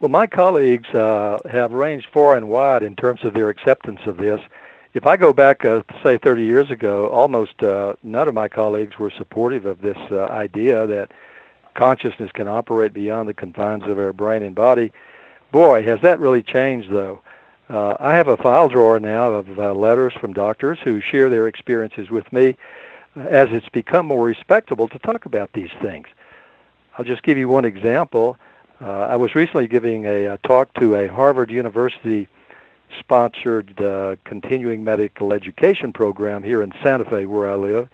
Well, my colleagues have ranged far and wide in terms of their acceptance of this. If I go back, say, 30 years ago, almost none of my colleagues were supportive of this idea that consciousness can operate beyond the confines of our brain and body. Boy, has that really changed, though. I have a file drawer now of letters from doctors who share their experiences with me as it's become more respectable to talk about these things. I'll just give you one example. I was recently giving a talk to a Harvard University sponsored continuing medical education program here in Santa Fe, where I live.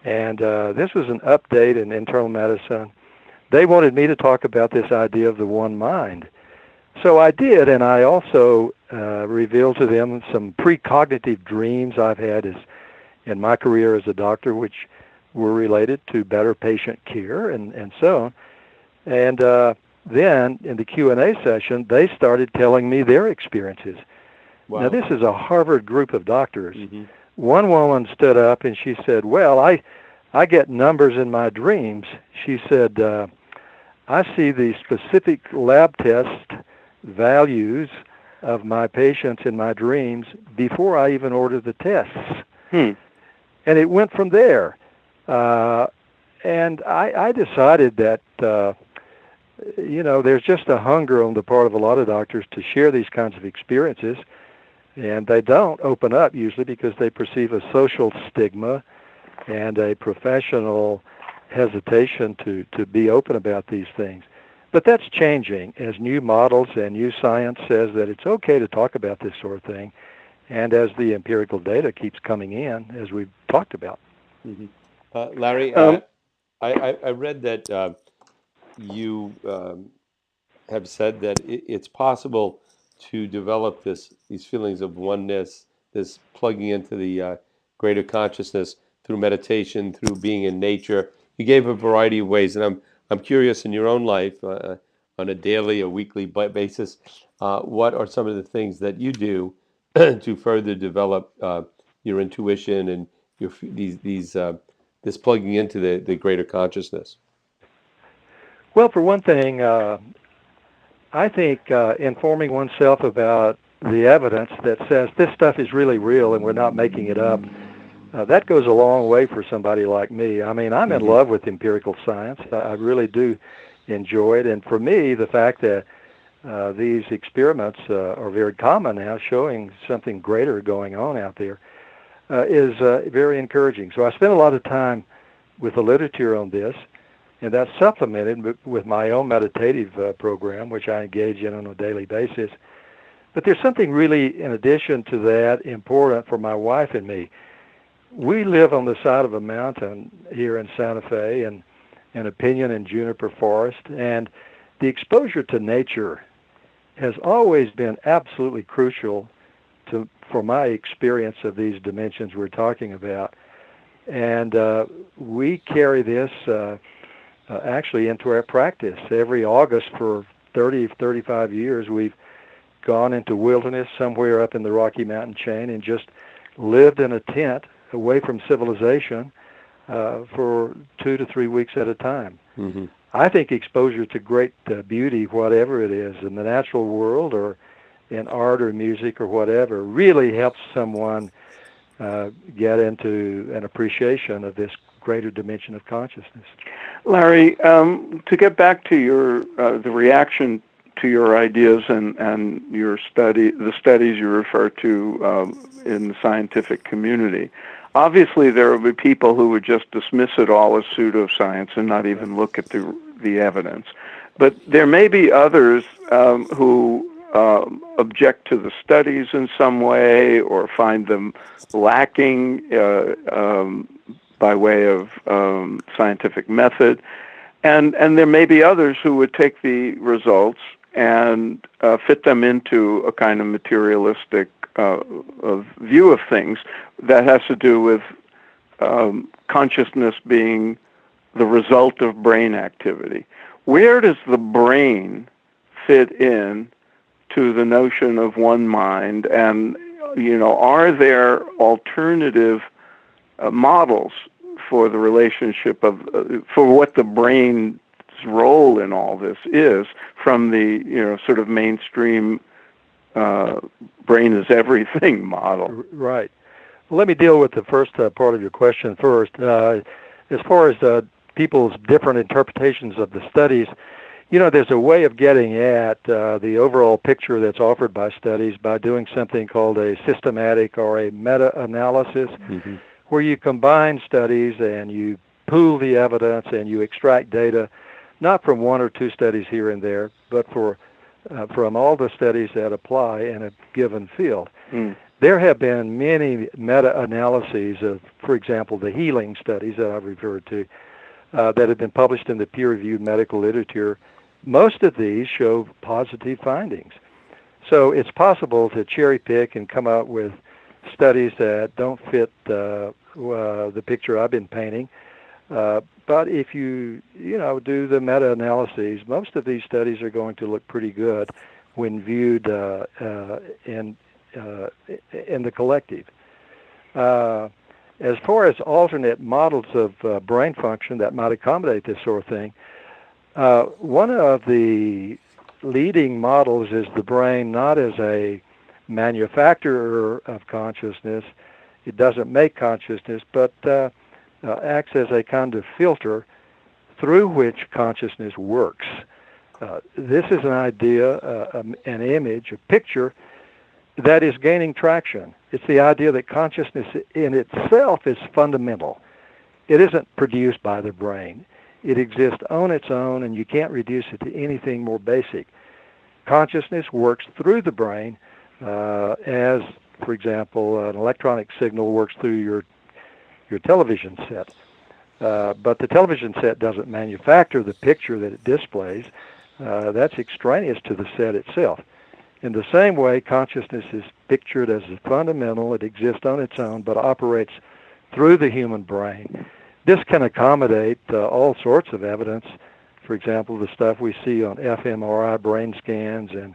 And this was an update in internal medicine. They wanted me to talk about this idea of the one mind. So I did, and I also revealed to them some precognitive dreams I've had in my career as a doctor, which were related to better patient care and so on. And then in the Q&A session, they started telling me their experiences. Wow. Now, this is a Harvard group of doctors. Mm-hmm. One woman stood up and she said, well, I get numbers in my dreams. She said, I see the specific lab test values of my patients in my dreams before I even order the tests. And it went from there. And I decided that, there's just a hunger on the part of a lot of doctors to share these kinds of experiences. And they don't open up usually because they perceive a social stigma and a professional hesitation to be open about these things. But that's changing as new models and new science says that it's okay to talk about this sort of thing, and as the empirical data keeps coming in, as we've talked about. Mm-hmm. Larry, I read that you have said that it's possible to develop these feelings of oneness, this plugging into the greater consciousness through meditation, through being in nature. You gave a variety of ways, and I'm curious in your own life, on a daily, a weekly basis, what are some of the things that you do to further develop your intuition and this plugging into the greater consciousness? Well, for one thing, I think informing oneself about the evidence that says this stuff is really real and we're not making it up, that goes a long way for somebody like me. I mean, I'm in love with empirical science. I really do enjoy it. And for me, the fact that these experiments are very common now, showing something greater going on out there, is very encouraging. So I spend a lot of time with the literature on this, and that's supplemented with my own meditative program, which I engage in on a daily basis. But there's something really, in addition to that, important for my wife and me. We live on the side of a mountain here in Santa Fe in a pinyon and juniper forest, and the exposure to nature has always been absolutely crucial for my experience of these dimensions we're talking about. And we carry this actually into our practice. Every August for 35 years, we've gone into wilderness somewhere up in the Rocky Mountain chain and just lived in a tent away from civilization for 2 to 3 weeks at a time. Mm-hmm. I think exposure to great beauty, whatever it is, in the natural world or in art or music or whatever, really helps someone get into an appreciation of this greater dimension of consciousness. Larry, to get back to the reaction to your ideas and your the studies you refer to in the scientific community, obviously there will be people who would just dismiss it all as pseudoscience and not even look at the evidence. But there may be others who object to the studies in some way or find them lacking by way of scientific method. And there may be others who would take the results and fit them into a kind of materialistic view of things that has to do with consciousness being the result of brain activity. Where does the brain fit in to the notion of one mind? And, are there alternative models for the relationship for what the brain role in all this is from the sort of mainstream brain is everything model. Right. Well, let me deal with the first part of your question first. As far as people's different interpretations of the studies, there's a way of getting at the overall picture that's offered by studies by doing something called a systematic or a meta-analysis, where you combine studies and you pool the evidence and you extract data, not from one or two studies here and there, but from all the studies that apply in a given field. There have been many meta-analyses of, for example, the healing studies that I've referred to that have been published in the peer-reviewed medical literature. Most of these show positive findings. So it's possible to cherry pick and come out with studies that don't fit the picture I've been painting. But if you do the meta-analyses, most of these studies are going to look pretty good when viewed in the collective. As far as alternate models of brain function that might accommodate this sort of thing, one of the leading models is the brain not as a manufacturer of consciousness. It doesn't make consciousness, but acts as a kind of filter through which consciousness works. This is an idea, an image, a picture that is gaining traction. It's the idea that consciousness in itself is fundamental. It isn't produced by the brain. It exists on its own, and you can't reduce it to anything more basic. Consciousness works through the brain as, for example, an electronic signal works through your television set. But the television set doesn't manufacture the picture that it displays. That's extraneous to the set itself. In the same way, consciousness is pictured as fundamental. It exists on its own, but operates through the human brain. This can accommodate all sorts of evidence. For example, the stuff we see on fMRI brain scans and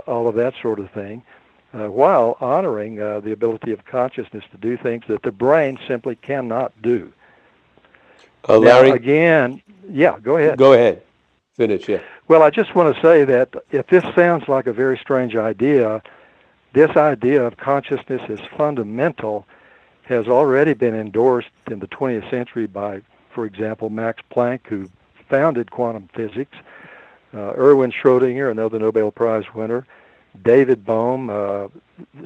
all of that sort of thing, while honoring the ability of consciousness to do things that the brain simply cannot do. Larry? Now, again, yeah, go ahead. Go ahead. Finish, yeah. Well, I just want to say that if this sounds like a very strange idea, this idea of consciousness as fundamental has already been endorsed in the 20th century by, for example, Max Planck, who founded quantum physics, Erwin Schrödinger, another Nobel Prize winner, David Bohm,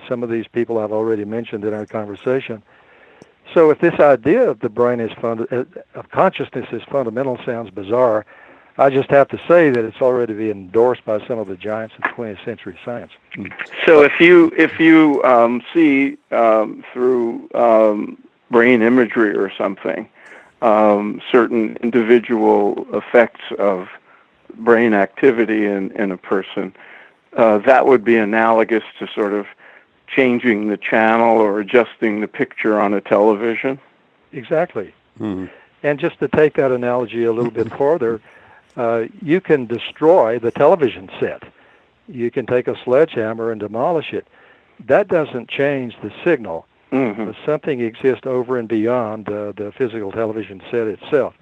some of these people I've already mentioned in our conversation. So if this idea of the brain is of consciousness is fundamental sounds bizarre, I just have to say that it's already been endorsed by some of the giants of 20th century science. So if you see through brain imagery or something certain individual effects of brain activity in a person, that would be analogous to sort of changing the channel or adjusting the picture on a television? Exactly. Mm-hmm. And just to take that analogy a little bit farther, you can destroy the television set. You can take a sledgehammer and demolish it. That doesn't change the signal. Mm-hmm. Something exists over and beyond the physical television set itself.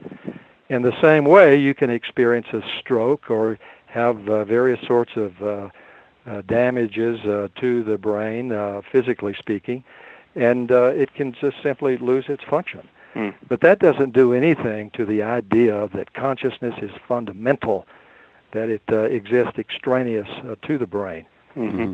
In the same way, you can experience a stroke or have various sorts of damages to the brain, physically speaking, and it can just simply lose its function. But that doesn't do anything to the idea that consciousness is fundamental, that it exists extraneous to the brain. Mm-hmm.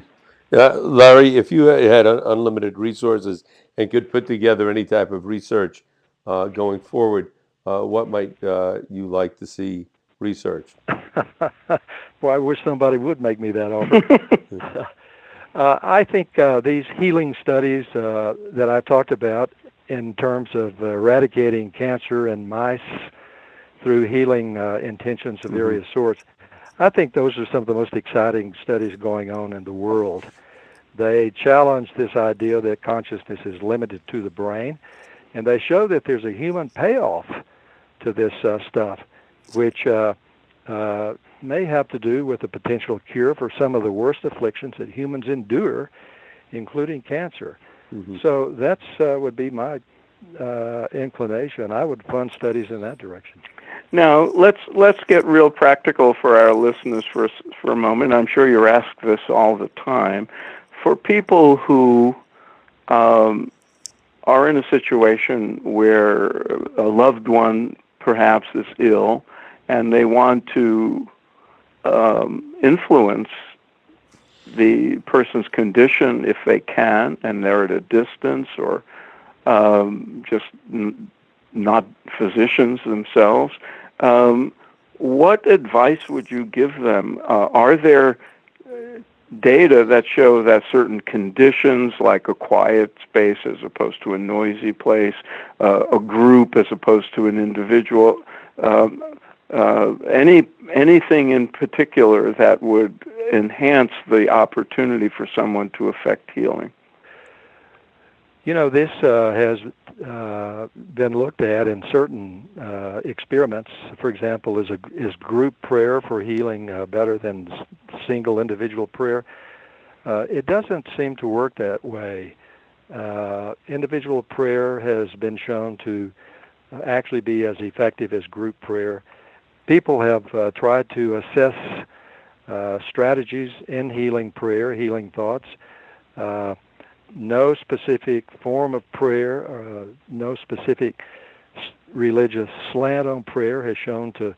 Larry, if you had unlimited resources and could put together any type of research going forward, what might you like to see researched? Well, I wish somebody would make me that offer. I think these healing studies that I've talked about in terms of eradicating cancer in mice through healing intentions of various sorts, I think those are some of the most exciting studies going on in the world. They challenge this idea that consciousness is limited to the brain, and they show that there's a human payoff to this stuff, which may have to do with the potential cure for some of the worst afflictions that humans endure, including cancer. Mm-hmm. So that's would be my inclination. I would fund studies in that direction. Now let's get real practical for our listeners for a moment. I'm sure you're asked this all the time. For people who are in a situation where a loved one perhaps is ill, and they want to influence the person's condition if they can, and they're at a distance, or just not physicians themselves. What advice would you give them? Are there data that show that certain conditions, like a quiet space as opposed to a noisy place, a group as opposed to an individual, anything in particular that would enhance the opportunity for someone to affect healing? This has been looked at in certain experiments. For example, is group prayer for healing better than single individual prayer? It doesn't seem to work that way. Individual prayer has been shown to actually be as effective as group prayer. People have tried to assess strategies in healing prayer, healing thoughts. No specific form of prayer, no specific religious slant on prayer has shown to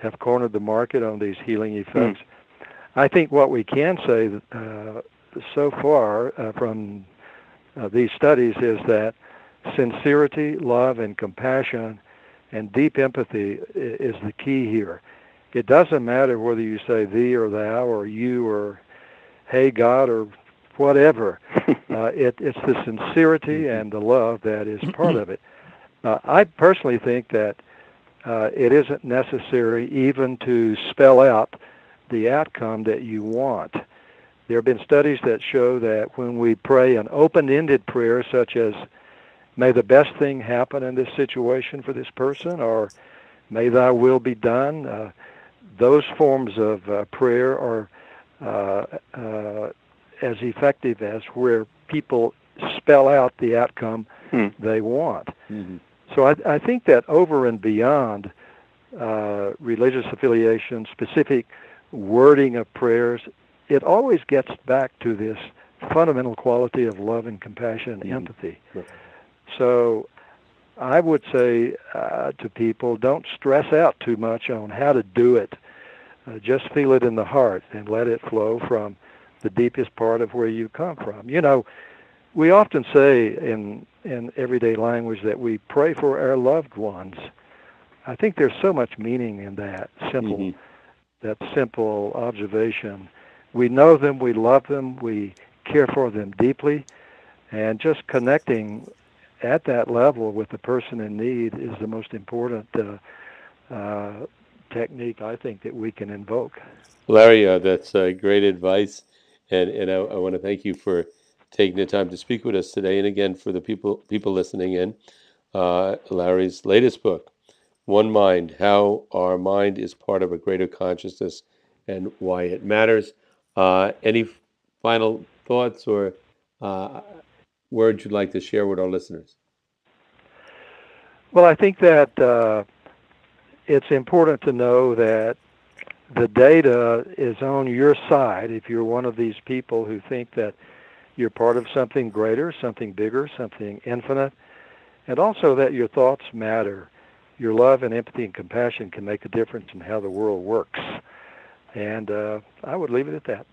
have cornered the market on these healing effects. I think what we can say so far from these studies is that sincerity, love, and compassion and deep empathy is the key here. It doesn't matter whether you say thee or thou or you or hey God or whatever. It's the sincerity and the love that is part of it. I personally think that it isn't necessary even to spell out the outcome that you want. There have been studies that show that when we pray an open-ended prayer, such as, may the best thing happen in this situation for this person, or may thy will be done, those forms of prayer are as effective as where people spell out the outcome they want. Mm-hmm. So I think that over and beyond religious affiliation, specific wording of prayers, it always gets back to this fundamental quality of love and compassion and empathy. Right. So I would say to people, don't stress out too much on how to do it. Just feel it in the heart and let it flow from the deepest part of where you come from. We often say in everyday language that we pray for our loved ones. I think there's so much meaning in that simple observation. We know them, we love them, we care for them deeply, and just connecting at that level with the person in need is the most important technique I think that we can invoke. Larry, that's great advice, and I want to thank you for taking the time to speak with us today. And again, for the people listening in, Larry's latest book, One Mind: How Our Mind is Part of a Greater Consciousness and Why It Matters. Any final thoughts or words you'd like to share with our listeners? Well, I think that it's important to know that the data is on your side if you're one of these people who think that you're part of something greater, something bigger, something infinite, and also that your thoughts matter. Your love and empathy and compassion can make a difference in how the world works. And I would leave it at that.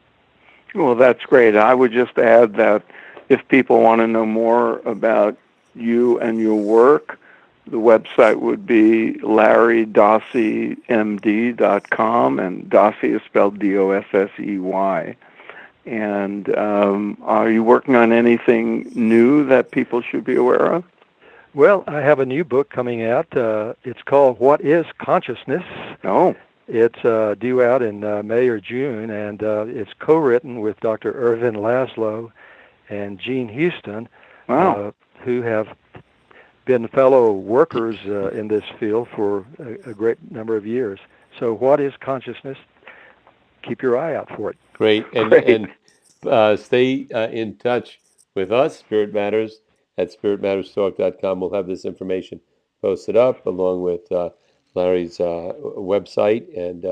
Well, that's great. I would just add that if people want to know more about you and your work, the website would be larrydossey.md.com, and Dossey is spelled Dossey. And are you working on anything new that people should be aware of? Well, I have a new book coming out. It's called What is Consciousness? Oh. It's due out in May or June, and it's co-written with Dr. Irvin Laszlo and Gene Houston, who have been fellow workers in this field for a great number of years. So what is consciousness? Keep your eye out for it. Great. And stay in touch with us, Spirit Matters, at spiritmatterstalk.com. We'll have this information posted up along with Larry's website, and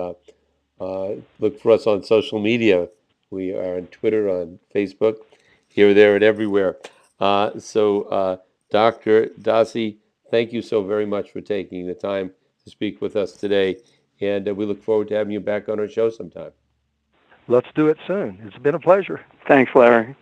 look for us on social media. We are on Twitter, on Facebook, here, there, and everywhere. Dr. Dossey, thank you so very much for taking the time to speak with us today, and we look forward to having you back on our show sometime. Let's do it soon. It's been a pleasure. Thanks, Larry.